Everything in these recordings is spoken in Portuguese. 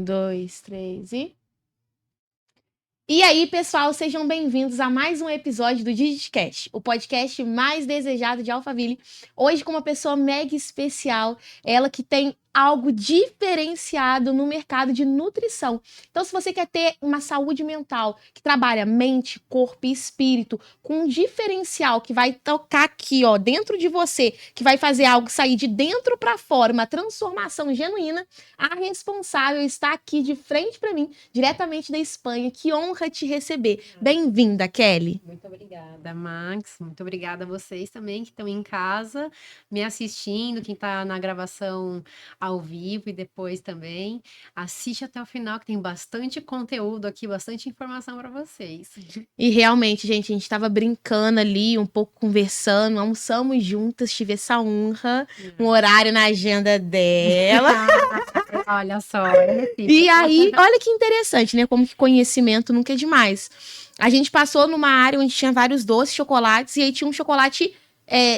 Dois, três e. E aí, pessoal, sejam bem-vindos a mais um episódio do DigitCast, o podcast mais desejado de Alphaville. Hoje com uma pessoa mega especial, ela que tem algo diferenciado no mercado de nutrição. Então, se você quer ter uma saúde mental que trabalha mente, corpo e espírito com um diferencial que vai tocar aqui, ó, dentro de você, que vai fazer algo sair de dentro para fora, uma transformação genuína, a responsável está aqui de frente para mim, diretamente da Espanha. Que honra te receber. Bem-vinda, Kelly. Muito obrigada, Max. Muito obrigada a vocês também que estão em casa me assistindo, quem está na gravação ao vivo e depois também. Assiste até o final, que tem bastante conteúdo aqui, bastante informação para vocês. E realmente, gente, a gente estava brincando ali, um pouco conversando, almoçamos juntas, tive essa honra, um horário na agenda dela. Olha só. E aí, olha que interessante, né? Como que conhecimento nunca é demais. A gente passou numa área onde tinha vários doces, chocolates, e aí tinha um chocolate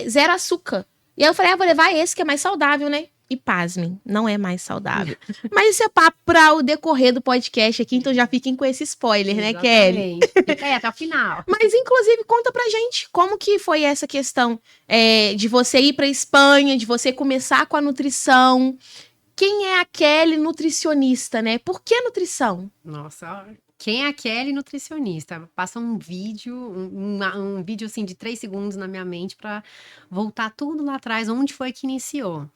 zero açúcar. E aí eu falei, vou levar esse que é mais saudável, né? E pasmem, não é mais saudável. Mas isso é papo para o decorrer do podcast aqui, então já fiquem com esse spoiler, né, Kelly? Fica aí até o final. Mas, inclusive, conta pra gente como que foi essa questão de você ir pra Espanha, de você começar com a nutrição. Quem é a Kelly nutricionista, né? Por que nutrição? Nossa, quem é a Kelly nutricionista? Passa um vídeo, um vídeo assim de 3 segundos na minha mente para voltar tudo lá atrás, onde foi que iniciou.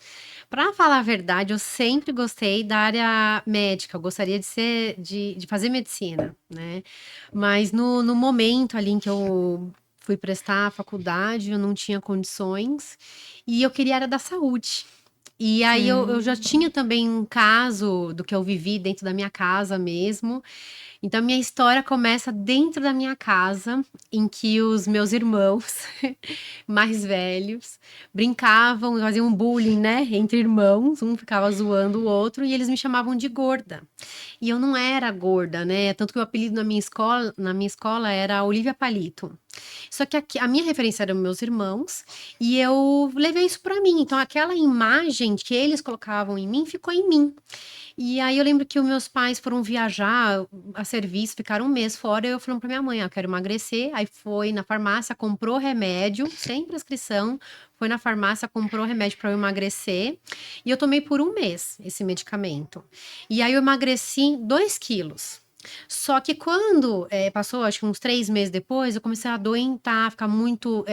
Para falar a verdade, eu sempre gostei da área médica, eu gostaria de fazer medicina, né? Mas no momento ali em que eu fui prestar a faculdade, eu não tinha condições e eu queria a área da saúde. E aí eu já tinha também um caso do que eu vivi dentro da minha casa mesmo. Então, minha história começa dentro da minha casa, em que os meus irmãos mais velhos brincavam, faziam bullying, né, entre irmãos, um ficava zoando o outro e eles me chamavam de gorda. E eu não era gorda, né? Tanto que o apelido na minha escola era Olivia Palito. Só que a minha referência eram meus irmãos e eu levei isso pra mim. Então, aquela imagem que eles colocavam em mim ficou em mim. E aí eu lembro que os meus pais foram viajar a serviço, ficaram um mês fora, e eu falei pra minha mãe: "Ah, eu quero emagrecer". Aí foi na farmácia, comprou remédio, sem prescrição, foi na farmácia, comprou remédio para eu emagrecer, e eu tomei por um mês esse medicamento. E aí eu emagreci 2 quilos. Só que quando passou, acho que uns 3 meses depois, eu comecei a adoentar, ficar muito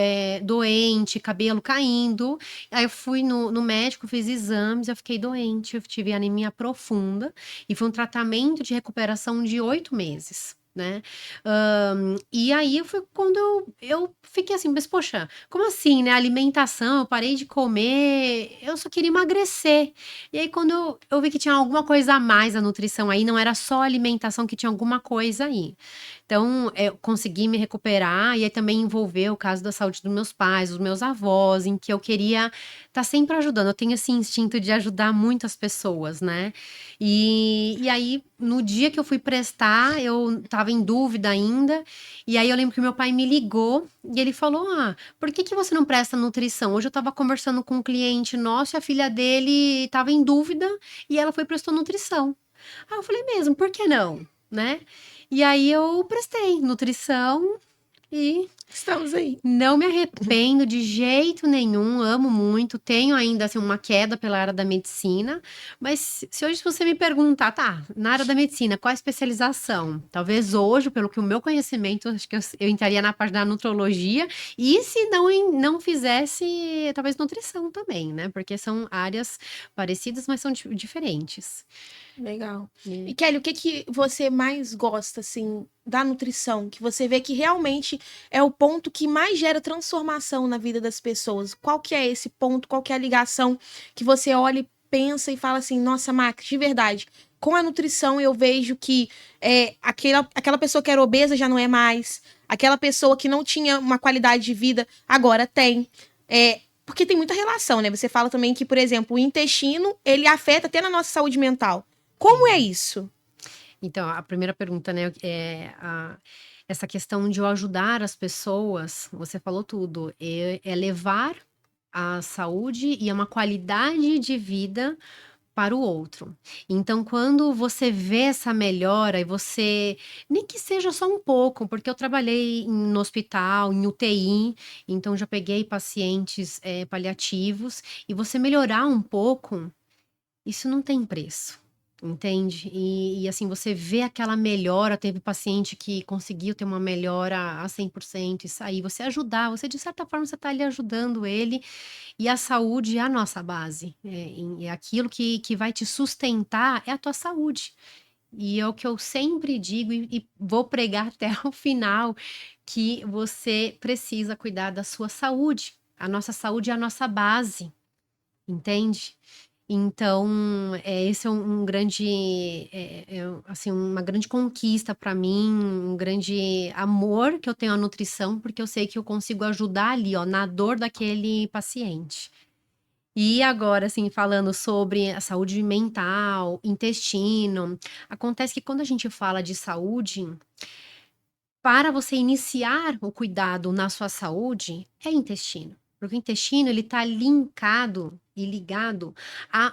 doente, cabelo caindo. Aí eu fui no médico, fiz exames, eu fiquei doente, eu tive anemia profunda e foi um tratamento de recuperação de 8 meses, né? E aí foi quando eu fiquei assim, mas poxa, como assim, né? Alimentação, eu parei de comer, eu só queria emagrecer. E aí quando eu vi que tinha alguma coisa a mais a nutrição aí, não era só a alimentação, que tinha alguma coisa aí. Então, eu consegui me recuperar e aí também envolveu o caso da saúde dos meus pais, dos meus avós, em que eu queria estar sempre ajudando. Eu tenho esse instinto de ajudar muitas pessoas, né? E aí, no dia que eu fui prestar, eu estava em dúvida ainda, e aí eu lembro que meu pai me ligou e ele falou: "Ah, por que que você não presta nutrição?". Hoje eu estava conversando com um cliente nosso e a filha dele estava em dúvida e ela foi e prestou nutrição. Aí eu falei: "Mesmo, por que não?", né? E aí eu prestei nutrição e Estamos aí. não me arrependo de jeito nenhum, amo muito, tenho ainda assim uma queda pela área da medicina, mas se hoje você me perguntar, tá, na área da medicina, qual a especialização? Talvez hoje, pelo que o meu conhecimento, acho que eu entraria na parte da nutrologia, e se não fizesse, talvez nutrição também, né? Porque são áreas parecidas, mas são diferentes. Legal. Né? E Kelly, o que que você mais gosta, assim, da nutrição? Que você vê que realmente é o ponto que mais gera transformação na vida das pessoas. Qual que é esse ponto? Qual que é a ligação que você olha e pensa e fala assim, nossa, Max, de verdade, com a nutrição eu vejo que aquela pessoa que era obesa já não é mais, aquela pessoa que não tinha uma qualidade de vida agora tem. Porque tem muita relação, né? Você fala também que, por exemplo, o intestino, ele afeta até na nossa saúde mental. Como é isso? Então, a primeira pergunta, né, essa questão de eu ajudar as pessoas, você falou tudo, é levar a saúde e uma qualidade de vida para o outro. Então, quando você vê essa melhora e você, nem que seja só um pouco, porque eu trabalhei no hospital, em UTI, então já peguei pacientes paliativos, e você melhorar um pouco, isso não tem preço, entende? E assim, você vê aquela melhora, teve paciente que conseguiu ter uma melhora a 100% e sair, você ajudar, você de certa forma você está ali ajudando ele, e a saúde é a nossa base, é aquilo que vai te sustentar é a tua saúde. E é o que eu sempre digo e vou pregar até o final, que você precisa cuidar da sua saúde. A nossa saúde é a nossa base, entende? Então, esse é um grande, assim, uma grande conquista para mim, um grande amor que eu tenho à nutrição, porque eu sei que eu consigo ajudar ali, ó, na dor daquele paciente. E agora, assim, falando sobre a saúde mental, intestino, acontece que quando a gente fala de saúde, para você iniciar o cuidado na sua saúde, é intestino. Porque o intestino, ele tá linkado e ligado a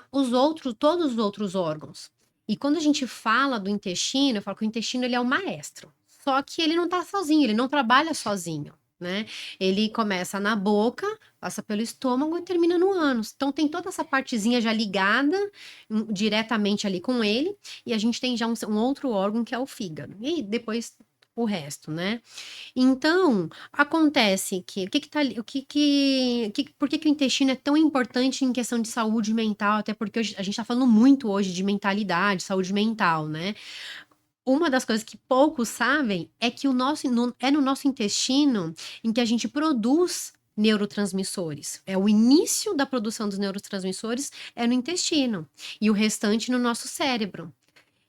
todos os outros órgãos. E quando a gente fala do intestino, eu falo que o intestino, ele é o maestro. Só que ele não tá sozinho, ele não trabalha sozinho, né? Ele começa na boca, passa pelo estômago e termina no ânus. Então tem toda essa partezinha já ligada diretamente ali com ele, e a gente tem já um outro órgão que é o fígado. E depois o resto, né? Então, acontece que o que que tá ali, por que que o intestino é tão importante em questão de saúde mental, até porque hoje, a gente tá falando muito hoje de mentalidade, saúde mental, né? Uma das coisas que poucos sabem é que é no nosso intestino em que a gente produz neurotransmissores. É o início da produção dos neurotransmissores é no intestino e o restante no nosso cérebro.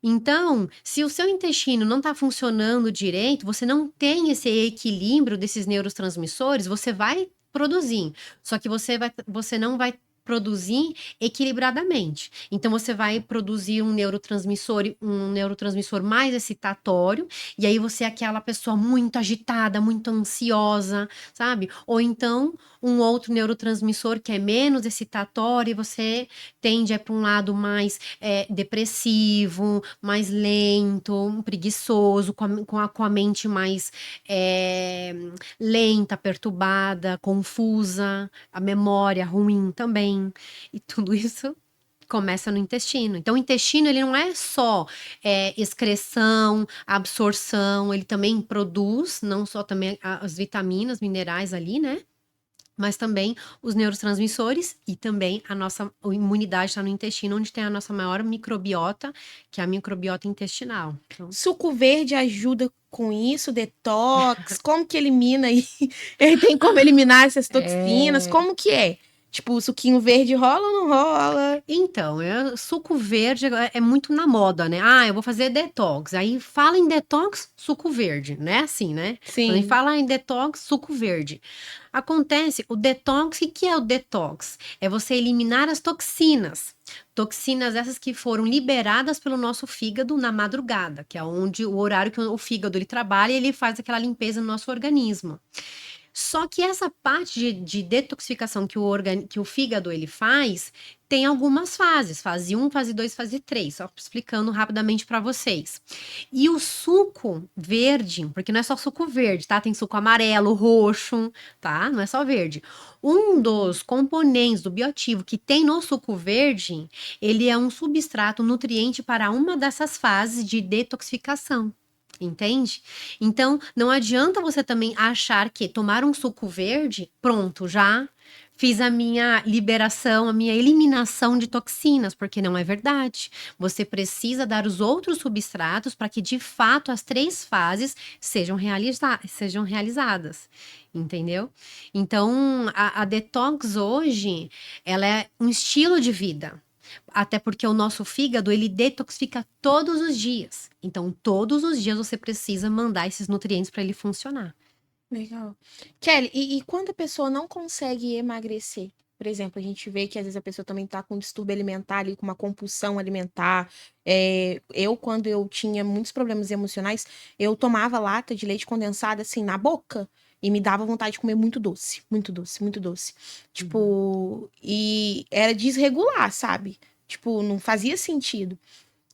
Então, se o seu intestino não está funcionando direito, você não tem esse equilíbrio desses neurotransmissores, você vai produzir. Só que você não vai produzir equilibradamente. Então, você vai produzir um neurotransmissor mais excitatório, e aí você é aquela pessoa muito agitada, muito ansiosa, sabe? Ou então, um outro neurotransmissor que é menos excitatório, e você tende a ir para um lado mais depressivo, mais lento, preguiçoso, com a mente mais lenta, perturbada, confusa, a memória ruim também. E tudo isso começa no intestino. Então, o intestino, ele não é só excreção, absorção, ele também produz, não só também as vitaminas, minerais ali, né? Mas também os neurotransmissores e também a nossa imunidade está no intestino, onde tem a nossa maior microbiota, que é a microbiota intestinal. Então, Suco verde ajuda com isso, detox, como que elimina aí? Ele tem como eliminar essas toxinas? Como que é? Tipo, o suquinho verde rola ou não rola? Então, suco verde é muito na moda, né? Ah, eu vou fazer detox. Aí fala em detox, suco verde, né? Assim, né? Quando a gente Sim. fala em detox, suco verde. Acontece, o detox, o que que é o detox? É você eliminar as toxinas. Toxinas essas que foram liberadas pelo nosso fígado na madrugada, que é onde o horário que o fígado ele trabalha e ele faz aquela limpeza no nosso organismo. Só que essa parte de detoxificação que o fígado ele faz, tem algumas fases, fase 1, fase 2, fase 3, só explicando rapidamente para vocês. E o suco verde, porque não é só suco verde, tá? Tem suco amarelo, roxo, tá? Não é só verde. Um dos componentes do bioativo que tem no suco verde, ele é um substrato nutriente para uma dessas fases de detoxificação. Entende? Então, não adianta você também achar que tomar um suco verde, pronto, já fiz a minha liberação, a minha eliminação de toxinas, porque não é verdade. Você precisa dar os outros substratos para que, de fato, as 3 fases sejam realizadas. Entendeu? Então, a detox hoje, ela é um estilo de vida. Até porque o nosso fígado, ele detoxifica todos os dias. Então, todos os dias você precisa mandar esses nutrientes para ele funcionar. Legal. Kelly, e quando a pessoa não consegue emagrecer? Por exemplo, a gente vê que às vezes a pessoa também tá com um distúrbio alimentar ali, com uma compulsão alimentar. Quando eu tinha muitos problemas emocionais, eu tomava lata de leite condensado assim na boca e me dava vontade de comer muito doce, muito doce, muito doce. Tipo, e era desregular, sabe? Tipo, não fazia sentido.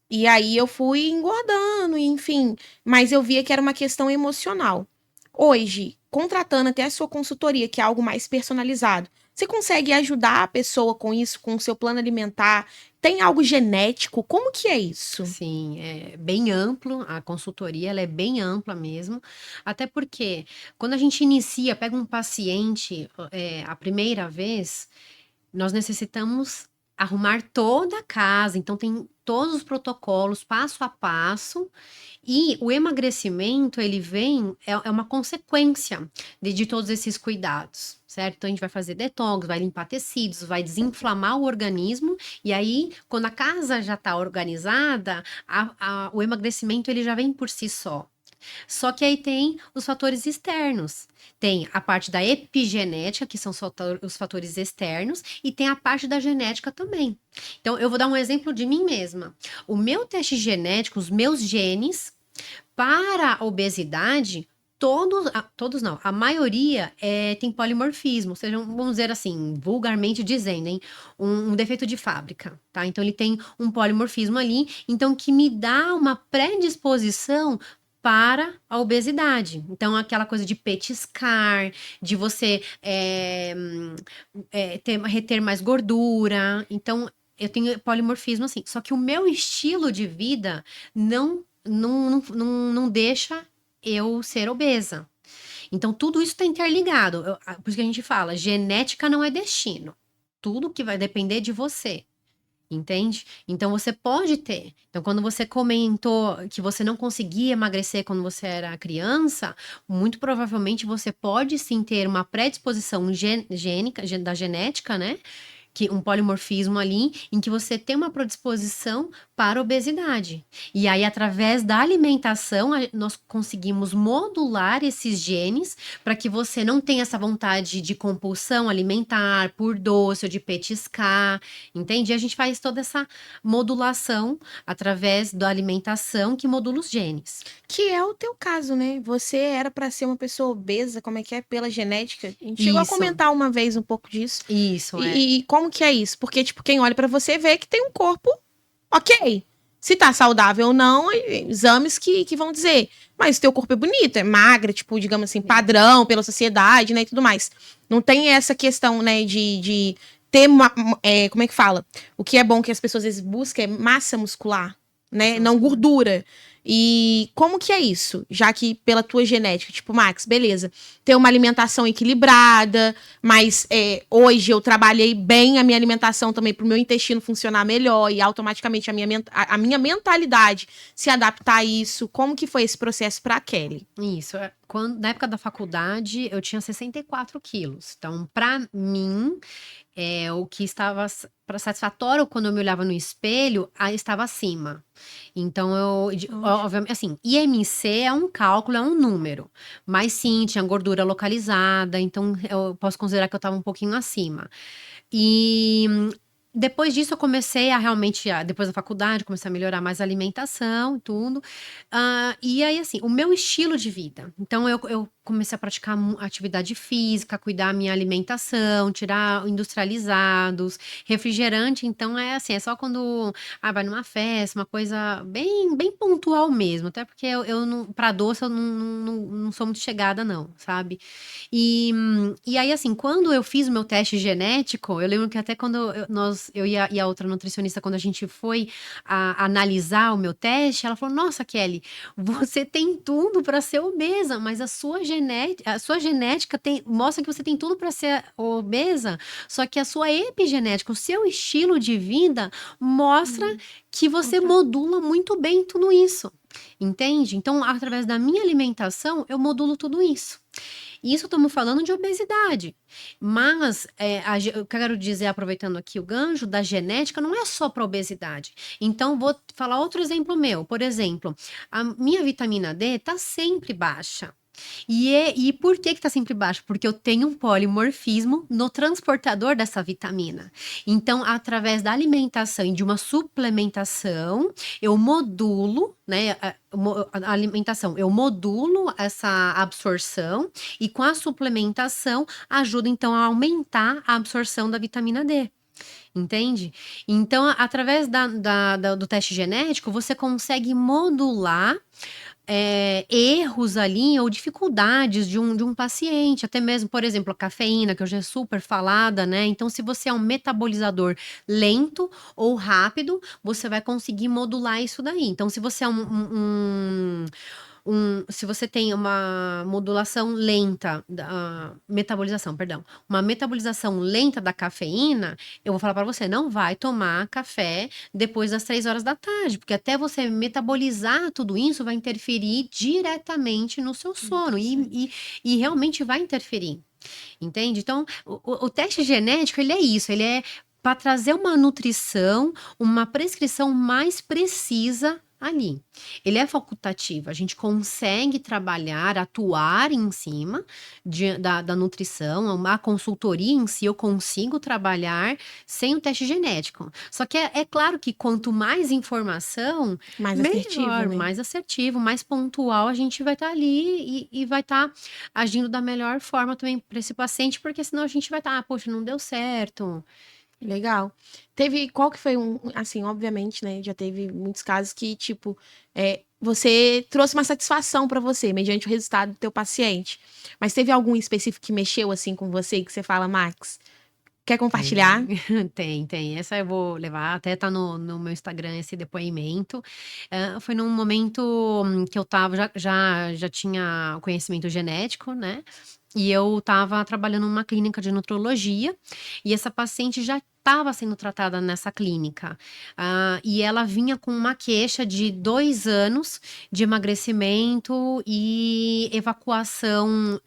E aí eu fui engordando, enfim. Mas eu via que era uma questão emocional. Hoje, contratando até a sua consultoria, que é algo mais personalizado, você consegue ajudar a pessoa com isso, com o seu plano alimentar? Tem algo genético? Como que é isso? Sim, é bem amplo, a consultoria ela é bem ampla mesmo, até porque quando a gente inicia, pega um paciente, a primeira vez, nós necessitamos arrumar toda a casa, então tem todos os protocolos passo a passo, e o emagrecimento ele vem é uma consequência de todos esses cuidados, certo? Então a gente vai fazer detox, vai limpar tecidos, vai desinflamar o organismo, e aí quando a casa já está organizada, o emagrecimento ele já vem por si só. Só que aí tem os fatores externos. Tem a parte da epigenética, que são os fatores externos, e tem a parte da genética também. Então, eu vou dar um exemplo de mim mesma. O meu teste genético, os meus genes, para a obesidade, todos não, a maioria tem polimorfismo, ou seja, vamos dizer assim, vulgarmente dizendo, hein, um defeito de fábrica, tá? Então, ele tem um polimorfismo ali, então, que me dá uma predisposição para a obesidade. Então, aquela coisa de petiscar, de você reter mais gordura. Então, eu tenho polimorfismo assim. Só que o meu estilo de vida não deixa eu ser obesa. Então, tudo isso está interligado. Por isso que a gente fala, genética não é destino. Tudo que vai depender de você. Entende? Então você pode ter. Então, quando você comentou que você não conseguia emagrecer quando você era criança, muito provavelmente você pode sim ter uma predisposição da genética, né? Que um polimorfismo ali, em que você tem uma predisposição para a obesidade. E aí, através da alimentação, nós conseguimos modular esses genes para que você não tenha essa vontade de compulsão alimentar, por doce ou de petiscar, entende? E a gente faz toda essa modulação através da alimentação que modula os genes. Que é o teu caso, né? Você era para ser uma pessoa obesa, como é que é? Pela genética. A gente chegou a Isso, comentar uma vez um pouco disso. isso, E como que é isso? Porque, tipo, quem olha para você vê que tem um corpo ok. Se tá saudável ou não, exames que vão dizer. Mas teu corpo é bonito, é magra, tipo, digamos assim, padrão pela sociedade, né, e tudo mais. Não tem essa questão, né, de ter como é que fala? O que é bom que as pessoas às vezes buscam é massa muscular, né, não gordura. E como que é isso? Já que pela tua genética, tipo, Max, beleza, ter uma alimentação equilibrada, mas hoje eu trabalhei bem a minha alimentação também para o meu intestino funcionar melhor e automaticamente a minha mentalidade se adaptar a isso. Como que foi esse processo para a Kelly? Isso. Na época da faculdade, eu tinha 64 quilos. Então, para mim, o que estava satisfatório quando eu me olhava no espelho, estava acima. Então, obviamente, assim, IMC é um cálculo, é um número. Mas sim, tinha gordura localizada, então eu posso considerar que eu estava um pouquinho acima. E depois disso, eu comecei a realmente, depois da faculdade, comecei a melhorar mais a alimentação e tudo. E aí, assim, o meu estilo de vida. Então, eu comecei a praticar atividade física, cuidar da minha alimentação, tirar industrializados, refrigerante. Então, é assim, é só quando vai numa festa, uma coisa bem, bem pontual mesmo. Até porque eu não, para doce, eu não sou muito chegada, não, sabe? E aí, assim, quando eu fiz o meu teste genético, eu lembro que até quando eu e a outra nutricionista, quando a gente foi analisar o meu teste, ela falou: Nossa, Kelly, você tem tudo para ser obesa, mas a sua genética mostra que você tem tudo para ser obesa, só que a sua epigenética, o seu estilo de vida, mostra que você modula muito bem tudo isso. Entende? Então, através da minha alimentação, eu modulo tudo isso. Isso estamos falando de obesidade. Mas eu quero dizer, aproveitando aqui o gancho, da genética não é só para obesidade. Então, vou falar outro exemplo meu. Por exemplo, a minha vitamina D está sempre baixa. E por que está sempre baixo? Porque eu tenho um polimorfismo no transportador dessa vitamina. Então, através da alimentação e de uma suplementação, eu modulo, né, a alimentação, eu modulo essa absorção e com a suplementação ajuda então a aumentar a absorção da vitamina D. Entende? Então, através do teste genético, você consegue modular erros ali ou dificuldades de um paciente, até mesmo, por exemplo, a cafeína, que hoje é super falada, né? Então, se você é um metabolizador lento ou rápido, você vai conseguir modular isso daí. Então, se você é se você tem uma modulação lenta, metabolização, perdão, uma metabolização lenta da cafeína, eu vou falar para você, não vai tomar café depois das 3 horas da tarde, porque até você metabolizar tudo isso vai interferir diretamente no seu sono e realmente vai interferir, entende? Então, o teste genético, ele é isso, ele é para trazer uma nutrição, uma prescrição mais precisa ali. Ele é facultativo, a gente consegue trabalhar, atuar em cima da nutrição, a consultoria em si eu consigo trabalhar sem o teste genético. Só que é claro que quanto mais informação, Mais assertivo, melhor, né? mais assertivo, mais pontual a gente vai estar ali e vai estar agindo da melhor forma também para esse paciente, porque senão a gente vai estar, poxa, não deu certo. Legal. Qual que foi assim, obviamente, né, já teve muitos casos que, tipo, você trouxe uma satisfação pra você, mediante o resultado do teu paciente. Mas teve algum específico que mexeu, assim, com você, que você fala, Max, quer compartilhar? Tem, tem. Essa eu vou levar, até tá no meu Instagram esse depoimento. Foi num momento que eu estava, já tinha conhecimento genético, né? E eu estava trabalhando numa clínica de nutrologia, e essa paciente já estava sendo tratada nessa clínica. E ela vinha com uma queixa de 2 anos de emagrecimento e evacuação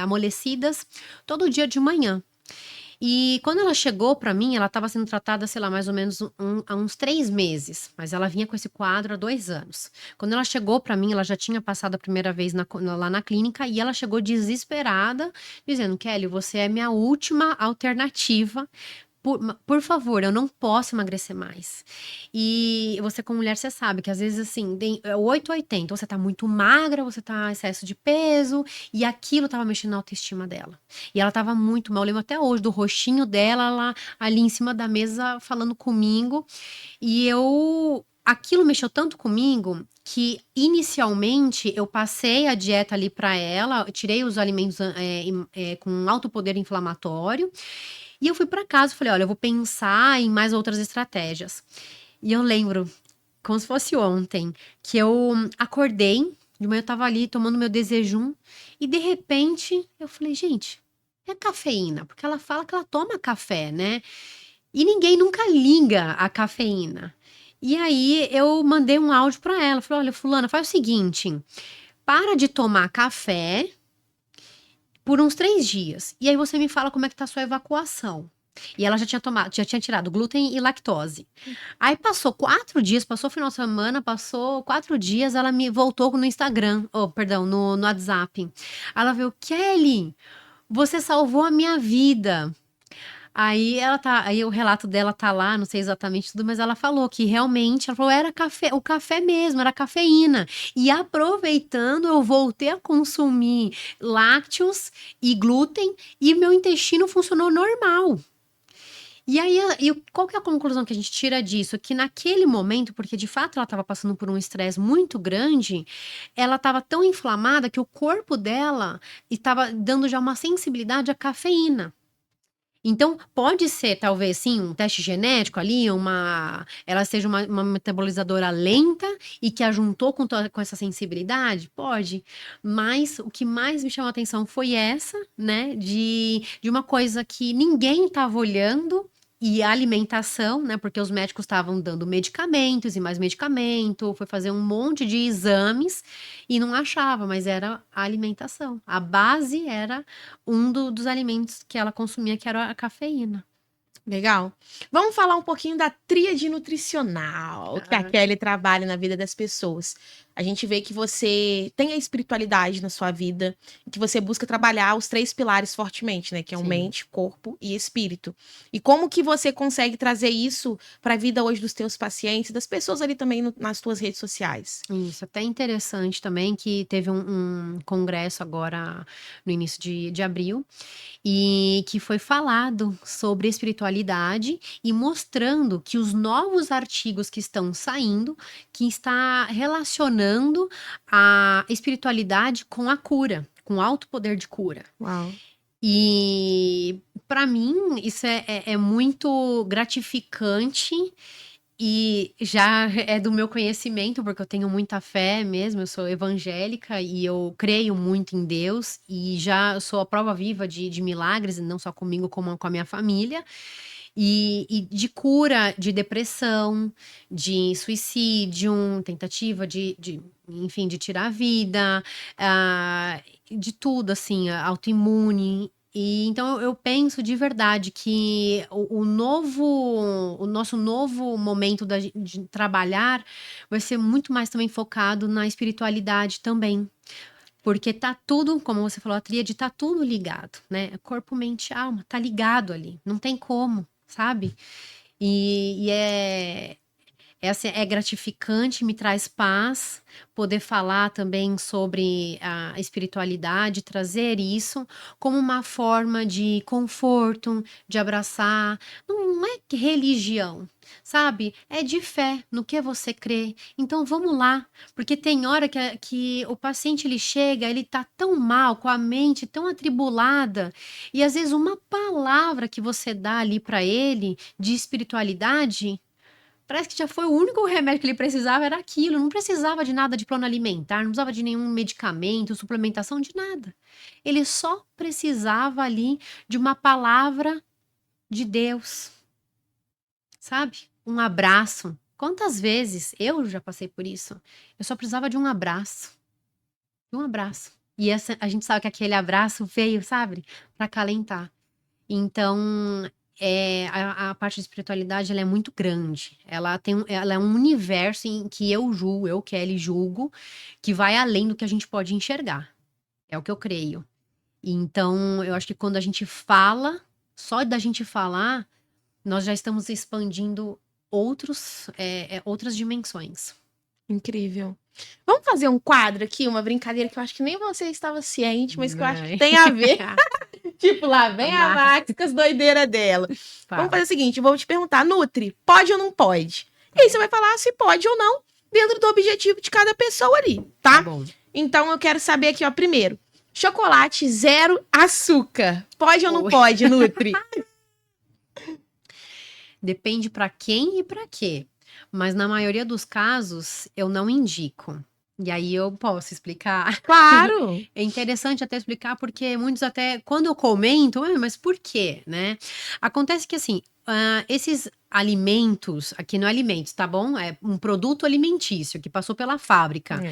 amolecidas todo dia de manhã. E quando ela chegou pra mim, ela estava sendo tratada, sei lá, mais ou menos há uns 3 meses, mas ela vinha com esse quadro há 2 anos. Quando ela chegou pra mim, ela já tinha passado a primeira vez lá na clínica e ela chegou desesperada, dizendo: "Kelly, você é minha última alternativa. Por favor, eu não posso emagrecer mais". E você como mulher, você sabe que às vezes, assim, tem 8 ou 80, ou você tá muito magra, você tá em excesso de peso, e aquilo estava mexendo na autoestima dela. E ela estava muito mal, eu lembro até hoje do rostinho dela lá, ali em cima da mesa falando comigo, e aquilo mexeu tanto comigo, que inicialmente eu passei a dieta ali para ela, eu tirei os alimentos, com alto poder inflamatório, e eu fui para casa e falei: "Olha, eu vou pensar em mais outras estratégias". E eu lembro, como se fosse ontem, que eu acordei, de manhã eu estava ali tomando meu desejum, e de repente eu falei: "Gente, é a cafeína", porque ela fala que ela toma café, né, e ninguém nunca liga a cafeína. E aí eu mandei um áudio para ela, falei: "Olha, fulana, faz o seguinte, para de tomar café por uns 3 dias, e aí você me fala como é que tá a sua evacuação". E ela já tinha tirado glúten e lactose. Aí passou 4 dias, passou o final de semana, passou 4 dias, ela me voltou no Instagram, oh, perdão, no WhatsApp. Ela veio: "Kelly, você salvou a minha vida". Aí o relato dela tá lá, não sei exatamente tudo, mas ela falou que realmente, ela falou: "Era café, o café mesmo, era cafeína". E aproveitando, eu voltei a consumir lácteos e glúten, e meu intestino funcionou normal. E aí, qual que é a conclusão que a gente tira disso? Que naquele momento, porque de fato ela estava passando por um estresse muito grande, ela estava tão inflamada que o corpo dela estava dando já uma sensibilidade à cafeína. Então, pode ser, talvez, sim, um teste genético ali, ela seja uma metabolizadora lenta e que ajuntou com essa sensibilidade? Pode. Mas o que mais me chamou a atenção foi essa, né, de uma coisa que ninguém estava olhando, e a alimentação, né, porque os médicos estavam dando medicamentos e mais medicamento, foi fazer um monte de exames e não achava, mas era a alimentação. A base era dos alimentos que ela consumia, que era a cafeína. Legal. Vamos falar um pouquinho da tríade nutricional que a Ah, Kelly trabalha na vida das pessoas. A gente vê que você tem a espiritualidade na sua vida, e que você busca trabalhar os 3 pilares fortemente, né? Que é o sim. mente, corpo e espírito. E como que você consegue trazer isso para a vida hoje dos teus pacientes, das pessoas ali também nas tuas redes sociais? Isso, até interessante também que teve um congresso agora no início de abril, e que foi falado sobre espiritualidade e mostrando que os novos artigos que estão saindo, que está relacionando a espiritualidade com a cura, com alto poder de cura. Uau. E para mim isso é muito gratificante e já é do meu conhecimento, porque eu tenho muita fé mesmo, eu sou evangélica e eu creio muito em Deus e já sou a prova viva de milagres, não só comigo, como com a minha família. E de cura de depressão, de suicídio, tentativa enfim, de tirar a vida, de tudo, assim, autoimune. E então eu penso de verdade que o nosso novo momento de trabalhar vai ser muito mais também focado na espiritualidade também. Porque tá tudo, como você falou, a tríade tá tudo ligado, né? Corpo, mente e alma, tá ligado ali, não tem como, sabe? E assim, é gratificante, me traz paz poder falar também sobre a espiritualidade, trazer isso como uma forma de conforto, de abraçar. Não é religião, sabe? É de fé no que você crê. Então vamos lá, porque tem hora que o paciente ele chega, ele tá tão mal, com a mente tão atribulada, e às vezes uma palavra que você dá ali para ele de espiritualidade. Parece que já foi o único remédio que ele precisava, era aquilo. Não precisava de nada de plano alimentar, não precisava de nenhum medicamento, suplementação, de nada. Ele só precisava ali de uma palavra de Deus, sabe? Um abraço. Quantas vezes eu já passei por isso? Eu só precisava de um abraço. De um abraço. E a gente sabe que aquele abraço veio, sabe? Para acalentar. Então, a parte de espiritualidade ela é muito grande. Ela é um universo em que eu, Kelly, julgo, que vai além do que a gente pode enxergar. É o que eu creio. Então, eu acho que quando a gente fala, só da gente falar, nós já estamos expandindo outras dimensões. Incrível. Vamos fazer um quadro aqui, uma brincadeira que eu acho que nem você estava ciente, mas que eu acho que Vai. tem a ver. Tipo, lá vem a Amarra. Max com as doideiras dela. Fala. Vamos fazer o seguinte, eu vou te perguntar, Nutri, pode ou não pode? E aí você vai falar se pode ou não, dentro do objetivo de cada pessoa ali, Tá tá? bom. Então eu quero saber aqui, ó, primeiro, chocolate zero açúcar. Pode ou não Oi. pode, Nutri? Depende para quem e para quê. Mas na maioria dos casos, eu não indico. E aí eu posso explicar. Claro. É interessante até explicar, porque muitos até, quando eu comento, mas por quê, né? Acontece que assim, esses alimentos, aqui não é alimentos, tá bom? É um produto alimentício que passou pela fábrica.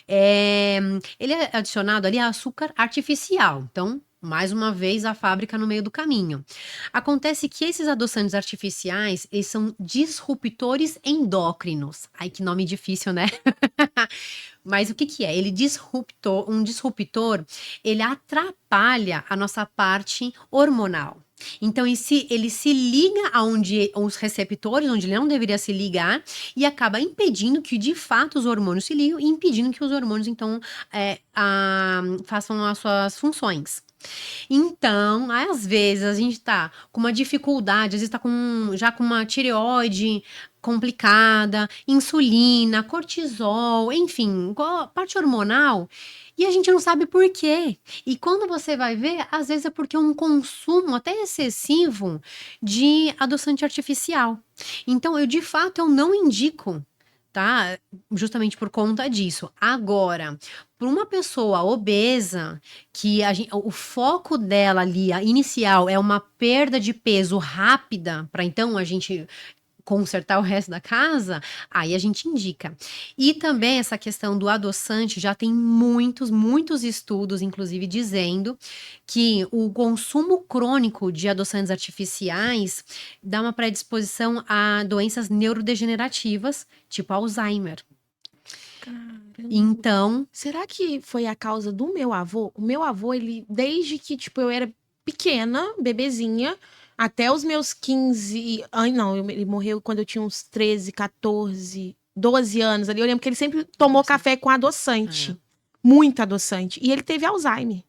Ele é adicionado ali a açúcar artificial. Então, mais uma vez, a fábrica no meio do caminho. Acontece que esses adoçantes artificiais, eles são disruptores endócrinos. Ai, que nome difícil, né? Mas o que que é? Um disruptor, ele atrapalha a nossa parte hormonal. Então, ele se liga aonde os receptores, onde ele não deveria se ligar, e acaba impedindo que, de fato, os hormônios se ligam e impedindo que os hormônios, então, façam as suas funções. Então, às vezes, a gente tá com uma dificuldade, às vezes tá já com uma tireoide complicada, insulina, cortisol, enfim, parte hormonal, e a gente não sabe por quê. E quando você vai ver, às vezes é porque é um consumo até excessivo de adoçante artificial. Então, de fato, eu não indico, tá? Justamente por conta disso. Agora, para uma pessoa obesa, que o foco dela ali, inicial, é uma perda de peso rápida, para então a gente consertar o resto da casa, aí a gente indica. E também essa questão do adoçante, já tem muitos estudos, inclusive, dizendo que o consumo crônico de adoçantes artificiais dá uma predisposição a doenças neurodegenerativas, tipo Alzheimer. Caramba. Então, Será que foi a causa do meu avô? O meu avô, ele, desde que, tipo, eu era pequena, bebezinha, até os meus 15 anos, não, ele morreu quando eu tinha uns 13, 14, 12 anos ali. Eu lembro que ele sempre tomou café com adoçante. Muito adoçante. E ele teve Alzheimer.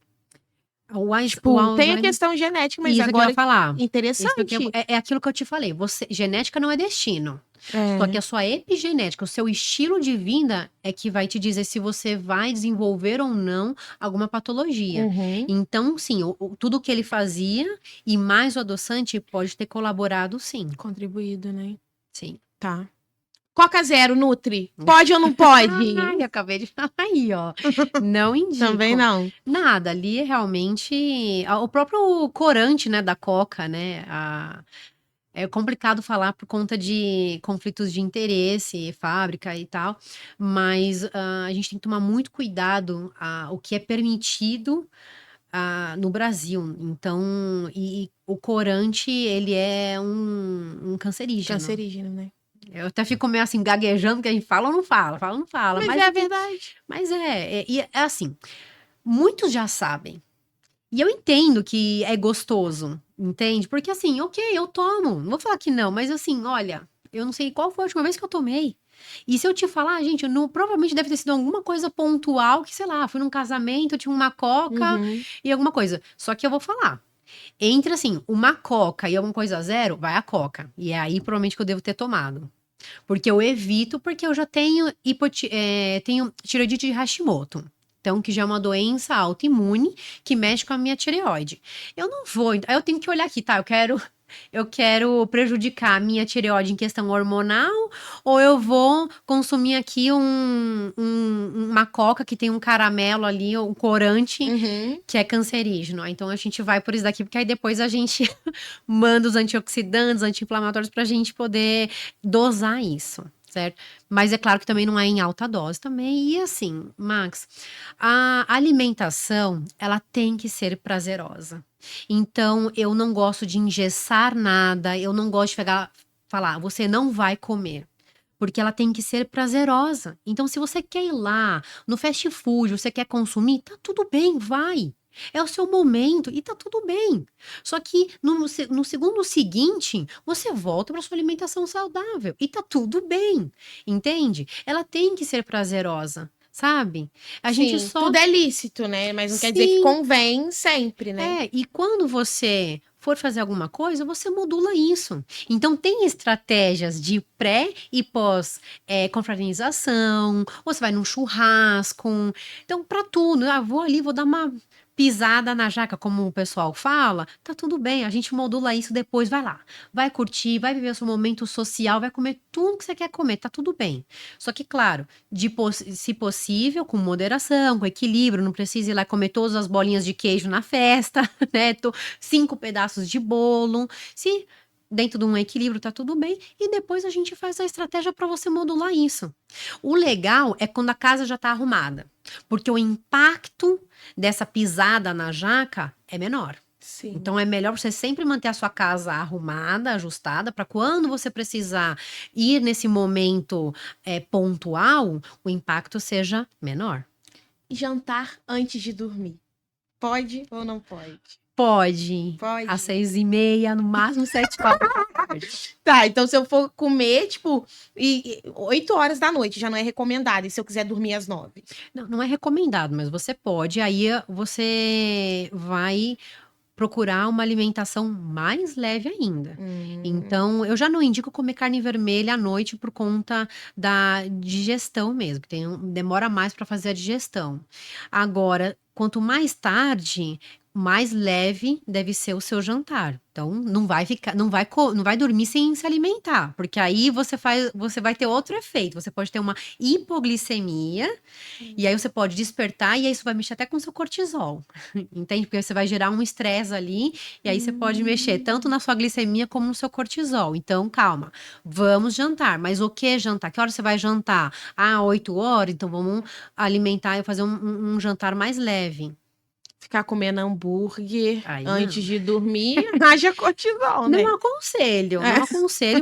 Tipo, tem a questão genética, mas Isso que eu agora ia falar. Isso interessante. que é aquilo que eu te falei. Genética não é destino. Só que a sua epigenética, o seu estilo de vida é que vai te dizer se você vai desenvolver ou não alguma patologia. Uhum. Então, sim, tudo que ele fazia e mais o adoçante pode ter colaborado, sim. Contribuído, né? Sim. Tá. Coca Zero, Nutri. Pode ou não pode? Ai, acabei de falar aí, ó. Não indico. Também não. Nada, ali é realmente o próprio corante, né, da Coca, né? É complicado falar por conta de conflitos de interesse, fábrica e tal, mas a gente tem que tomar muito cuidado o que é permitido no Brasil. Então, e o corante, ele é um cancerígeno. Cancerígeno, né? Eu até fico meio assim, gaguejando, que a gente fala ou não fala, fala ou não fala. Mas é a verdade. Mas é assim, muitos já sabem. E eu entendo que é gostoso, entende? Porque assim, ok, eu tomo, não vou falar que não, mas assim, olha, eu não sei qual foi a última vez que eu tomei. E se eu te falar, gente, provavelmente deve ter sido alguma coisa pontual, que sei lá, fui num casamento, tinha uma coca e alguma coisa. Só que eu vou falar. Entre assim, uma coca e alguma coisa zero, vai a coca. E é aí provavelmente que eu devo ter tomado. Porque eu evito, porque eu já tenho tenho tireoidite de Hashimoto. Então, que já é uma doença autoimune que mexe com a minha tireoide. Eu não vou, aí eu tenho que olhar aqui, tá? Eu quero prejudicar a minha tireoide em questão hormonal, ou eu vou consumir aqui uma coca que tem um caramelo ali, um corante, que é cancerígeno. Então a gente vai por isso daqui, porque aí depois a gente manda os antioxidantes, anti-inflamatórios pra gente poder dosar isso. Certo? Mas é claro que também não é em alta dose também. E assim, Max, a alimentação, ela tem que ser prazerosa. Então, eu não gosto de engessar nada, eu não gosto de falar, você não vai comer. Porque ela tem que ser prazerosa. Então, se você quer ir lá no fast food, você quer consumir, tá tudo bem, vai. É o seu momento e tá tudo bem. Só que no segundo seguinte, você volta para sua alimentação saudável e tá tudo bem, entende? Ela tem que ser prazerosa, sabe? A gente Sim, só tudo é lícito, né? Mas não quer dizer que Sim. convém sempre, né? E quando você for fazer alguma coisa, você modula isso. Então, tem estratégias de pré e pós confraternização, ou você vai num churrasco. Então, para tudo, vou ali, vou dar uma pisada na jaca, como o pessoal fala, tá tudo bem, a gente modula isso depois, vai lá. Vai curtir, vai viver o seu momento social, vai comer tudo que você quer comer, tá tudo bem. Só que, claro, se possível, com moderação, com equilíbrio, não precisa ir lá comer todas as bolinhas de queijo na festa, né? 5 pedaços de bolo. Se dentro de um equilíbrio tá tudo bem, e depois a gente faz a estratégia para você modular isso. O legal é quando a casa já tá arrumada, porque o impacto dessa pisada na jaca é menor. Sim. Então é melhor você sempre manter a sua casa arrumada, ajustada, para quando você precisar ir nesse momento pontual, o impacto seja menor. Jantar antes de dormir. Pode ou não pode? Pode. Pode. Às 6h30, no máximo 7h. Tá, então se eu for comer, tipo, 8 horas da noite, já não é recomendado. E se eu quiser dormir às 9? Não é recomendado, mas você pode. Aí você vai procurar uma alimentação mais leve ainda. Então, eu já não indico comer carne vermelha à noite por conta da digestão mesmo, que demora mais para fazer a digestão. Agora, quanto mais tarde, mais leve deve ser o seu jantar. Então, não vai dormir sem se alimentar, porque aí você vai ter outro efeito. Você pode ter uma hipoglicemia, e aí você pode despertar, e aí isso vai mexer até com o seu cortisol. Entende? Porque você vai gerar um estresse ali, e aí você pode mexer tanto na sua glicemia como no seu cortisol. Então, calma, vamos jantar. Mas o que jantar? Que hora você vai jantar? 8 horas? Então vamos alimentar e fazer um jantar mais leve. Ficar comendo hambúrguer Aí antes não. de dormir, haja cortisol, né? Não aconselho,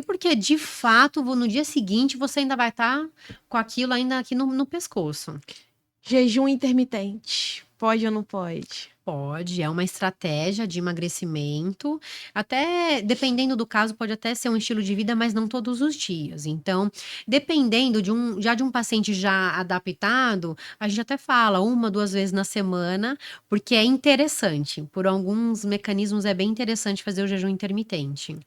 porque de fato, no dia seguinte, você ainda vai estar com aquilo ainda aqui no pescoço. Jejum intermitente. Pode ou não pode? Pode, é uma estratégia de emagrecimento, até dependendo do caso, pode até ser um estilo de vida, mas não todos os dias. Então, dependendo de um paciente já adaptado, a gente até fala 1, 2 vezes na semana, porque é interessante. Por alguns mecanismos é bem interessante fazer o jejum intermitente.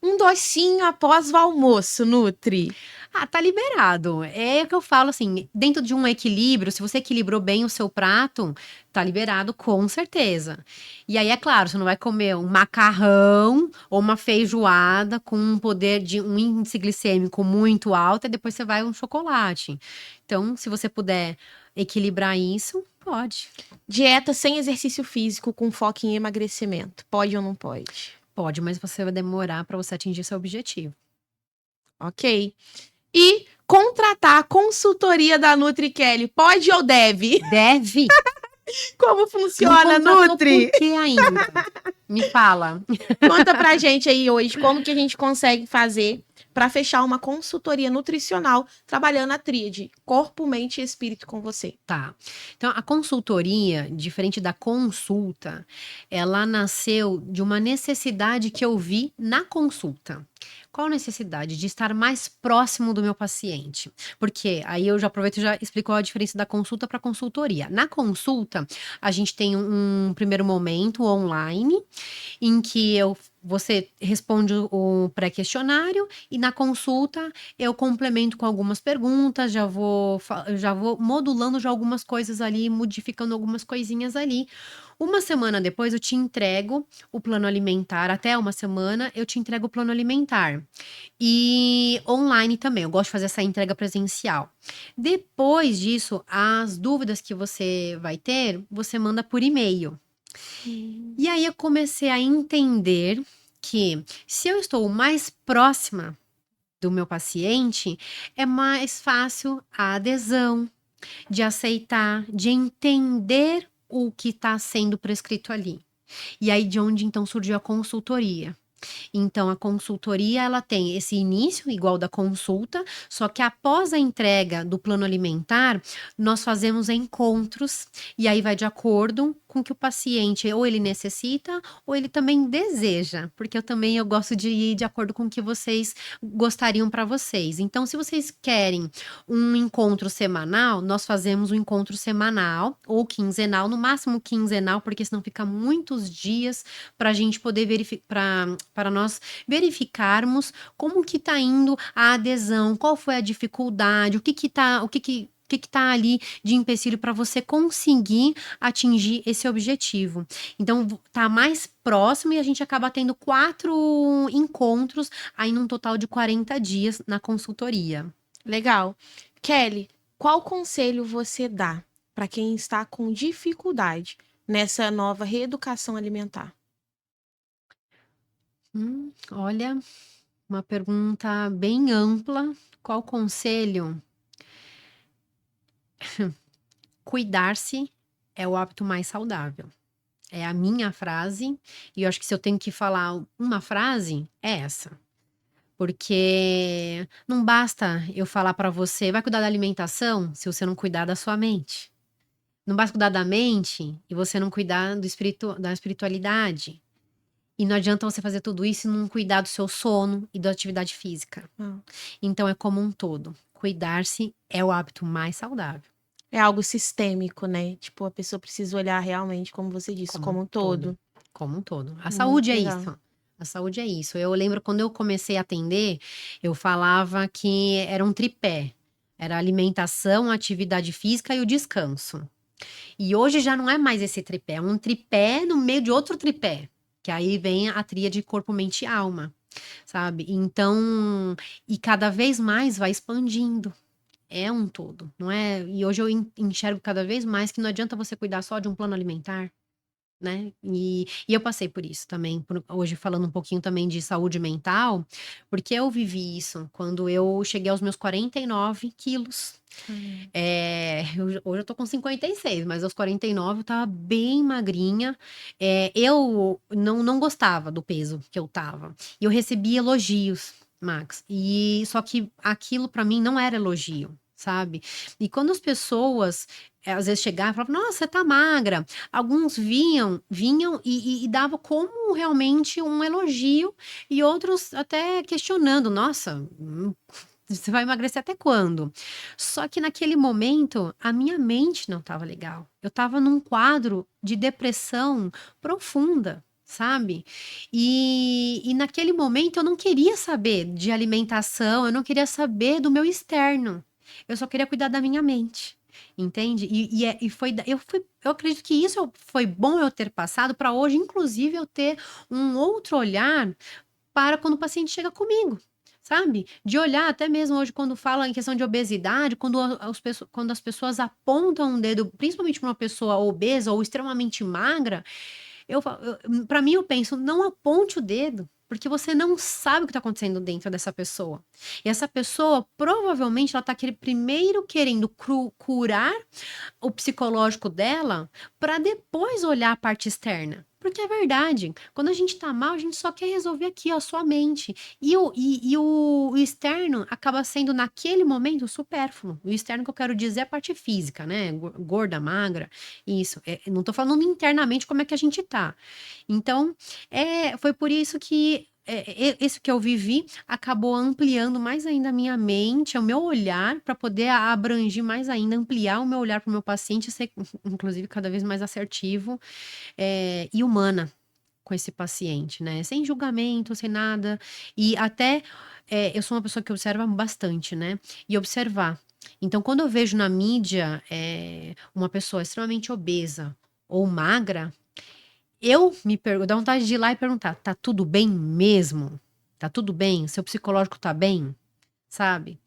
Um docinho após o almoço, Nutri. Ah, tá liberado. É o que eu falo, assim, dentro de um equilíbrio, se você equilibrou bem o seu prato, tá liberado com certeza. E aí, é claro, você não vai comer um macarrão ou uma feijoada com um poder de um índice glicêmico muito alto e depois você vai um chocolate. Então, se você puder equilibrar isso, pode. Dieta sem exercício físico com foco em emagrecimento. Pode ou não pode? Pode, mas você vai demorar para você atingir seu objetivo. Ok. E contratar a consultoria da Nutri Kelly. Pode ou deve? Deve. Como Não funciona, contratou Nutri? por quê ainda? Me fala. Conta pra gente aí hoje como que a gente consegue fazer para fechar uma consultoria nutricional trabalhando a tríade corpo, mente e espírito com você. Tá. Então, a consultoria, diferente da consulta, ela nasceu de uma necessidade que eu vi na consulta. Qual necessidade? De estar mais próximo do meu paciente. Porque aí eu já aproveito e já explico a diferença da consulta para consultoria. Na consulta, a gente tem um primeiro momento online em que você responde o pré-questionário e na consulta eu complemento com algumas perguntas, já vou modulando já algumas coisas ali, modificando algumas coisinhas ali. Uma semana depois eu te entrego o plano alimentar, até uma semana eu te entrego o plano alimentar. E online também, eu gosto de fazer essa entrega presencial. Depois disso, as dúvidas que você vai ter, você manda por e-mail. E aí eu comecei a entender que se eu estou mais próxima do meu paciente, é mais fácil a adesão, de aceitar, de entender o que está sendo prescrito ali. E aí de onde então surgiu a consultoria. Então a consultoria ela tem esse início igual da consulta, só que após a entrega do plano alimentar, nós fazemos encontros e aí vai de acordo com o que o paciente ou ele necessita ou ele também deseja, porque eu gosto de ir de acordo com o que vocês gostariam para vocês. Então, se vocês querem um encontro semanal, nós fazemos um encontro semanal ou quinzenal, no máximo quinzenal, porque senão fica muitos dias para a gente poder verificar, para nós verificarmos como que está indo a adesão, qual foi a dificuldade, o que tá ali de empecilho para você conseguir atingir esse objetivo. Então, tá mais próximo e a gente acaba tendo 4 encontros aí num total de 40 dias na consultoria. Legal. Kelly, qual conselho você dá para quem está com dificuldade nessa nova reeducação alimentar? Olha, uma pergunta bem ampla. Qual conselho? Cuidar-se é o hábito mais saudável. É a minha frase, e eu acho que se eu tenho que falar uma frase, é essa. Porque não basta eu falar para você, vai cuidar da alimentação, se você não cuidar da sua mente. Não basta cuidar da mente e você não cuidar da espiritualidade. E não adianta você fazer tudo isso e não cuidar do seu sono e da atividade física. Ah, Então é como um todo. Cuidar-se é o hábito mais saudável. é algo sistêmico, né? Tipo, a pessoa precisa olhar realmente, como você disse, como um todo. Como um todo. A Muito saúde é legal. isso. A saúde é isso. Eu lembro quando eu comecei a atender, eu falava que era um tripé. Era a alimentação, a atividade física e o descanso. E hoje já não é mais esse tripé, é um tripé no meio de outro tripé. Que aí vem a tríade corpo, mente e alma, sabe? Então, e cada vez mais vai expandindo. É um todo, não é? E hoje eu enxergo cada vez mais que não adianta você cuidar só de um plano alimentar, né? E eu passei por isso também, hoje falando um pouquinho também de saúde mental, porque eu vivi isso quando eu cheguei aos meus 49 quilos. Hoje eu tô com 56, mas aos 49 eu tava bem magrinha. Eu não gostava do peso que eu tava. E eu recebia elogios, Max. E só que aquilo pra mim não era elogio, sabe? E quando as pessoas às vezes chegavam e falavam, nossa, você tá magra. Alguns vinham e davam como realmente um elogio, e outros até questionando, nossa, você vai emagrecer até quando? Só que naquele momento, a minha mente não estava legal. Eu estava num quadro de depressão profunda, sabe? E naquele momento eu não queria saber de alimentação, eu não queria saber do meu externo. Eu só queria cuidar da minha mente. Entende? E foi, eu acredito que isso foi bom eu ter passado para hoje, inclusive, eu ter um outro olhar para quando o paciente chega comigo, sabe? De olhar, até mesmo hoje, quando fala em questão de obesidade, quando as pessoas apontam um dedo, principalmente para uma pessoa obesa ou extremamente magra, para mim, eu penso, não aponte o dedo, porque você não sabe o que está acontecendo dentro dessa pessoa. E essa pessoa, provavelmente, ela está primeiro querendo curar o psicológico dela para depois olhar a parte externa. Porque é verdade, quando a gente tá mal, a gente só quer resolver aqui, ó, sua mente. E o externo acaba sendo, naquele momento, supérfluo. O externo que eu quero dizer é a parte física, né? Gorda, magra, isso. Não tô falando internamente como é que a gente tá. Então, foi por isso que isso que eu vivi acabou ampliando mais ainda a minha mente, o meu olhar, para poder abranger mais ainda, ampliar o meu olhar para o meu paciente, ser, inclusive, cada vez mais assertivo, e humana com esse paciente, né? Sem julgamento, sem nada. E até eu sou uma pessoa que observa bastante, né? E observar. Então, quando eu vejo na mídia uma pessoa extremamente obesa ou magra, eu me pergunto, dá vontade de ir lá e perguntar: tá tudo bem mesmo? Tá tudo bem? Seu psicológico tá bem? Sabe?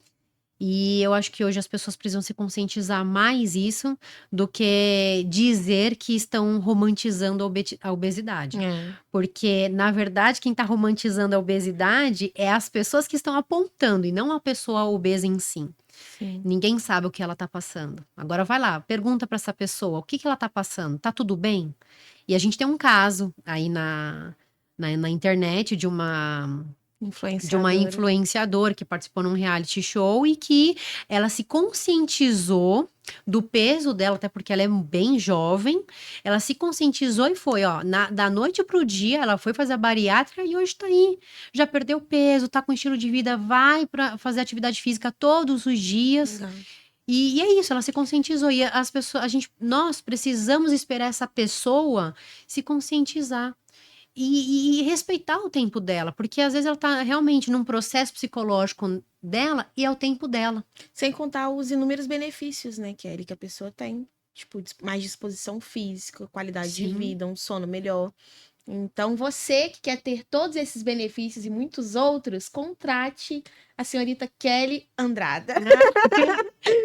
E eu acho que hoje as pessoas precisam se conscientizar mais isso do que dizer que estão romantizando a obesidade. É, Porque, na verdade, quem está romantizando a obesidade é as pessoas que estão apontando e não a pessoa obesa em si. sim. Ninguém sabe o que ela está passando. Agora vai lá, pergunta para essa pessoa o que ela está passando. Tá tudo bem? E a gente tem um caso aí na internet de uma Influenciadora. influenciadora que participou num reality show e que ela se conscientizou do peso dela, até porque ela é bem jovem. Ela se conscientizou e foi, ó, da noite pro dia, ela foi fazer a bariátrica e hoje tá aí. Já perdeu peso, tá com estilo de vida, vai para fazer atividade física todos os dias. Legal. E é isso, ela se conscientizou. E as pessoas, nós precisamos esperar essa pessoa se conscientizar. E respeitar o tempo dela, porque às vezes ela tá realmente num processo psicológico dela e é o tempo dela. Sem contar os inúmeros benefícios, né, Kelly, que a pessoa tem. Tipo, mais disposição física, qualidade de Sim. vida, um sono melhor. Então, você que quer ter todos esses benefícios e muitos outros, contrate a senhorita Kelly Andrada. Kelly,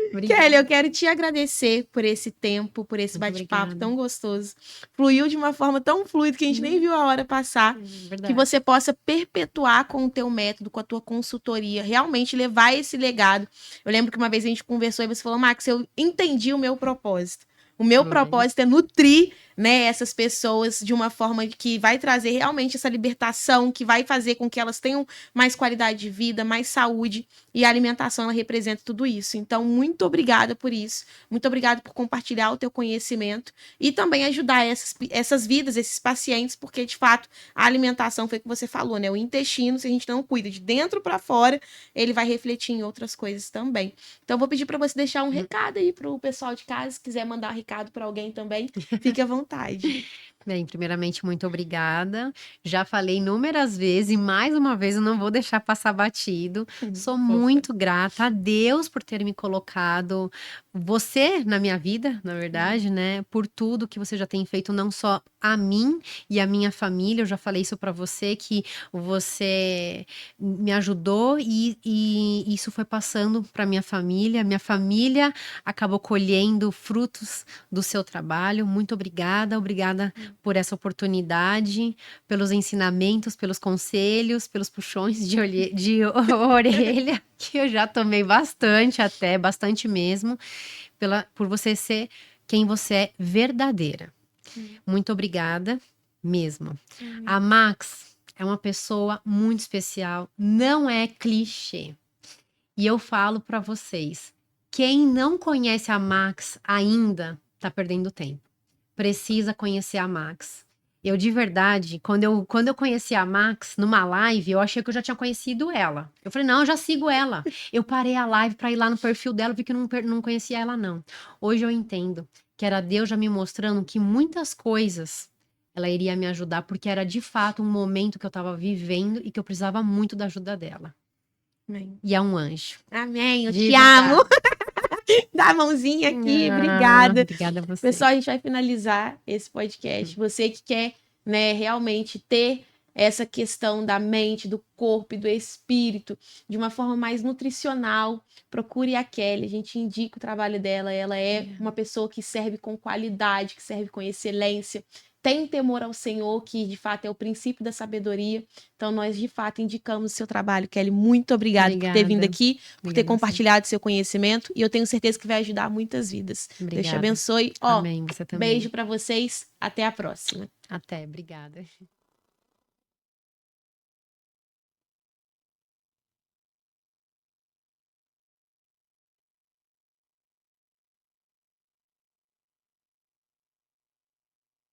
eu Obrigada. quero te agradecer por esse tempo, por esse Muito bate-papo obrigada. tão gostoso. Fluiu de uma forma tão fluida que a gente nem viu a hora passar. Que Verdade. você possa perpetuar com o teu método, com a tua consultoria, realmente levar esse legado. Eu lembro que uma vez a gente conversou e você falou, Max, eu entendi o meu propósito. O meu Foi. propósito é nutrir, né, essas pessoas de uma forma que vai trazer realmente essa libertação, que vai fazer com que elas tenham mais qualidade de vida, mais saúde, e a alimentação ela representa tudo isso. Então, muito obrigada por isso. Muito obrigada por compartilhar o teu conhecimento e também ajudar essas vidas, esses pacientes, porque de fato a alimentação foi o que você falou, né? O intestino, se a gente não cuida de dentro para fora, ele vai refletir em outras coisas também. Então, eu vou pedir para você deixar um recado aí para o pessoal de casa, se quiser mandar um recado para alguém também, fique à vontade. Bem, primeiramente, muito obrigada. Já falei inúmeras vezes e mais uma vez eu não vou deixar passar batido. Sou Fofa. muito grata a Deus por ter me colocado você na minha vida, na verdade, né? Por tudo que você já tem feito, não só a mim e a minha família. Eu já falei isso para você, que você me ajudou e isso foi passando para minha família. Minha família acabou colhendo frutos do seu trabalho. Muito obrigada, obrigada por essa oportunidade, pelos ensinamentos, pelos conselhos, pelos puxões de orelha, que eu já tomei bastante até, bastante mesmo, por você ser quem você é verdadeira. Muito obrigada mesmo. A Max é uma pessoa muito especial, não é clichê. E eu falo para vocês, Quem não conhece a Max ainda tá perdendo tempo. Precisa conhecer a Max. Eu, de verdade, quando eu conheci a Max numa live, eu achei que eu já tinha conhecido ela. Eu falei, não, eu já sigo ela. Eu parei a live pra ir lá no perfil dela, vi que eu não conhecia ela, não. Hoje eu entendo que era Deus já me mostrando que muitas coisas ela iria me ajudar, porque era de fato um momento que eu tava vivendo e que eu precisava muito da ajuda dela. Amém. E é um anjo. Amém, eu De te amo. verdade. Dá a mãozinha aqui, Ah, obrigada. obrigada a você. Pessoal, a gente vai finalizar esse podcast. Você que quer, né, realmente ter essa questão da mente, do corpo e do espírito de uma forma mais nutricional, procure a Kelly. A gente indica o trabalho dela. Ela é uma pessoa que serve com qualidade, que serve com excelência. Tem temor ao Senhor, que de fato é o princípio da sabedoria. Então, nós de fato indicamos o seu trabalho, Kelly. Muito obrigada por ter vindo Obrigada. aqui, por ter Obrigada a você. compartilhado seu conhecimento. E eu tenho certeza que vai ajudar muitas vidas. Deus te Obrigada. abençoe. Ó, Amém, você também. beijo pra vocês. Até a próxima. Até, obrigada.